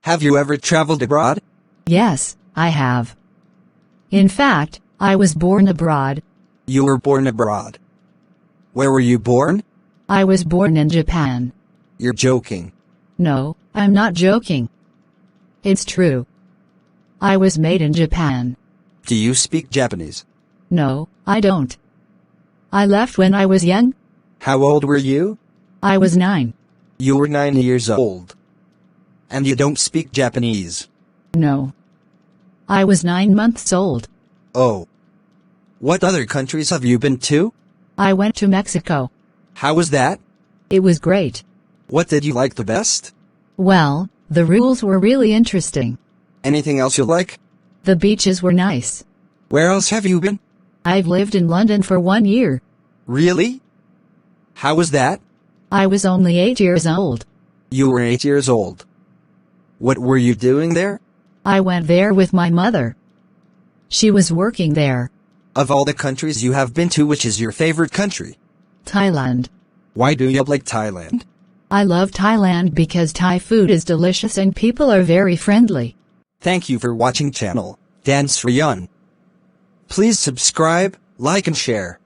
Have you ever traveled abroad? Yes, I have. In fact, I was born abroad. You were born abroad. Where were you born? I was born in Japan. You're joking. No, I'm not joking. It's true. I was made in Japan. Do you speak Japanese? No, I don't. I left when I was young. How old were you? I was 9. You were 9 years old. And you don't speak Japanese? No. I was 9 months old. Oh. What other countries have you been to? I went to Mexico. How was that? It was great. What did you like the best? Well, the rules were really interesting. Anything else you like? The beaches were nice. Where else have you been? I've lived in London for 1 year. Really? How was that? I was only 8 years old. You were 8 years old. What were you doing there? I went there with my mother. She was working there. Of all the countries you have been to, which is your favorite country? Thailand. Why do you like Thailand? I love Thailand because Thai food is delicious and people are very friendly. Thank you for watching channel Dan Sreyoun. Please subscribe, like and share.